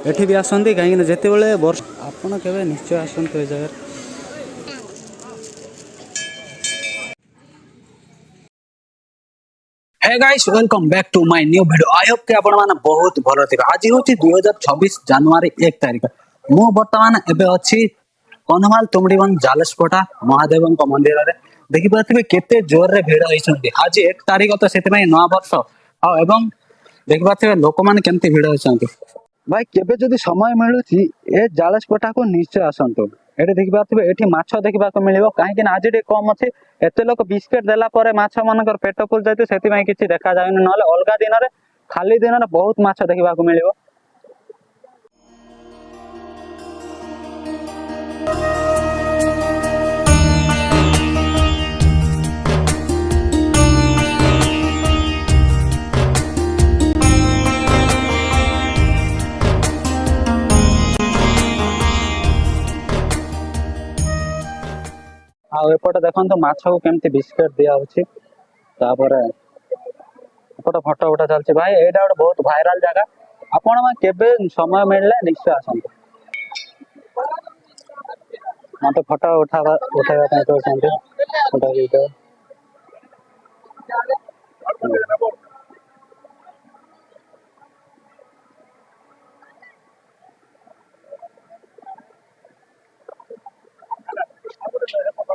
एठी भी आसंती कहीं जिते बड़े वर्ष आपण के निश्चय आसतु ए जगह। Hey guys welcome back to my new video. I hope कि आपण माने बहुत भलो थिबे। आज होची 2026 जनवरी 1 तारिख। मो वर्तमान एबे अछि कन्हमाल तुमडीवन जालसकोटा महादेव मंदिर रे। देखि पाथिबे केते जोर रे भीड़ होइछन्ती। आज 1 तारिख तो सेते में नवा वर्ष आ एवं देखि पाथिबे लोक माने केमते भीड़ होइछन्ती। भाई केबे जदी समय मिलुची ए जालसकोटा को निश्चय आसंतो। एटे देखि पाथिबे एठी माछ देखिबा को मिलिबो काहे कि आज डे कम अछि। एते लोक बिस्किट देला परे माछ मानकर पेट फुल जायते सेति में किछि देखा जायन नले अलगा दिन रे खाली दिन रे बहुत माछ देखिबा को मिलिबो। एपटे देखो माछ को केमती बिस्किट दिया होछि। तापरे एपटे फोटो उठा चलछि। भाई एटा गोटे बहुत वायरल जगह। आपण में केबे समय मिलले निश्चय आसंतु। मते फोटो उठाइबा कहउछन्ती फोटो वीडियो।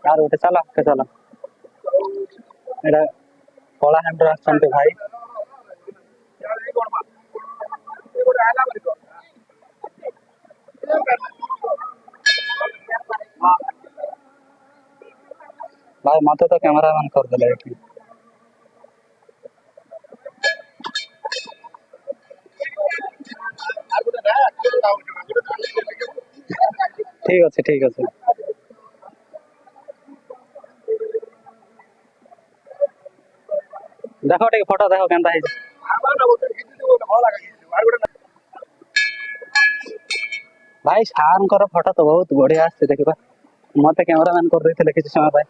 यार उठे चला के चला एटा कला हैंडर आछन्ते भाई। भाई मते तो कैमरा मैन कर देले एठी। ठीक अछि ठीक अछि। देखो टे फोटो देखो केनता है। भाई शान कर फोटो तो बहुत बढ़िया आछे देखिबा। मते कैमरामैन कर देथिले किछ समय भाई।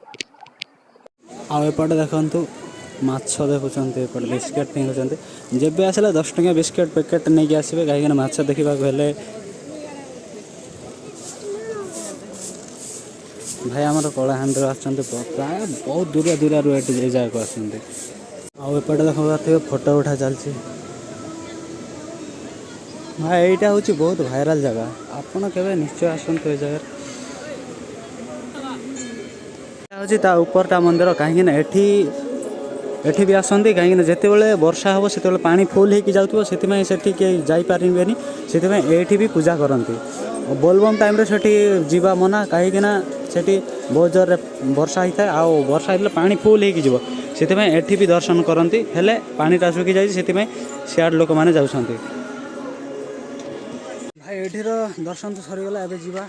आ एपटे देखंतु माछ देखुचंती एपटे बिस्किट निकुचंती। जेबे आसले 10 टंका बिस्किट पैकेट नै के आसीबे काहे कि माछ देखिबा को हेले। भाई हमर कला हैंडर आछंती प्राय बहुत दूर दूर रु एटी जे जाय को आछंती। आ एपटे देखो बाते फोटो उठा चलछि। भाई एटा होची बहुत वायरल जगह। आपण केबे निश्चय आसंतु ए जगह। होची ता ऊपरटा मंदिर काहे कि एठी भी आसंती काहे कि जेते बेले वर्षा होबो सेते बेले पानी फुल हेकि जाउतबो सेति में सेठी के जाई पारिबेनी। सेति में एठी भी पूजा करंती। बोलबम टाइम रे सेठी जीवा मना काहे कि ना सेठी बहुत जोर वर्षा हिता आ वर्षा हितले पानी फुल हेकि जिवो सेति में एठी भी दर्शन करंती। हेले पानीटा सुखी जाई सेति में सियाड लोक माने जाउछंती। भाई एठी रो दर्शन तो सरी गेला। एबे जीवा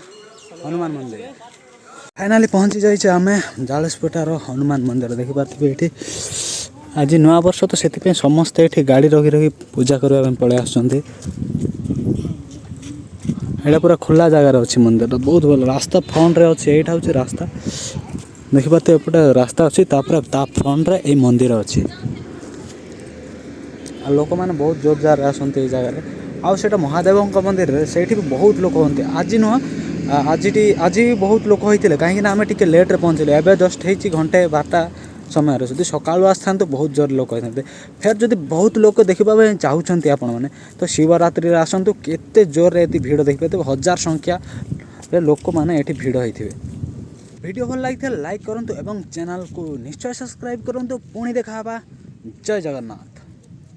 हनुमान मंदिर। फाइनाली पहुंची जाइछे आमे जालसकोटार हनुमान मंदिर। देखि पाथिबे एठी आज नवा वर्ष तो सेति पे समस्त एठी गाड़ी रखी रखी पूजा करबा में पळे आछंती। एटा पूरा खुला जगह रे अछि मंदिर। बहुत भल रास्ता फ्रंट रे अछि। एटा होछि रास्ता देखि पाते एपटे रास्ता अछि तापर ता फ्रंट रे ए मंदिर अछि। आ लोक माने बहुत जोर जार आछंती ए जगह रे। आ सेटा महादेवंक मंदिर रे सेठी भी बहुत लोक होंती। आज न आज भी बहुत लोक होइतिले काहे कि आमे टिके लेट रे पहुंचले। एबे जस्ट हेछि घंटे 12टा समय रे। जदि सकाळु आस्थान तो बहुत जोर लोक होइथांते। फेर जदि बहुत लोक देखिबा बे चाहुचंती आपण माने तो शिवरात्रि रे आसंतु। केते जोर रे एति भीड़ देखिबे तो हजार संख्या रे लोक माने एठी भीड़ होइथिबे। वीडियो भल लागिथे लाइक करंतु एवं चैनल को निश्चय सब्सक्राइब करंतु। पुणी देखा हबा। जय जगन्नाथ।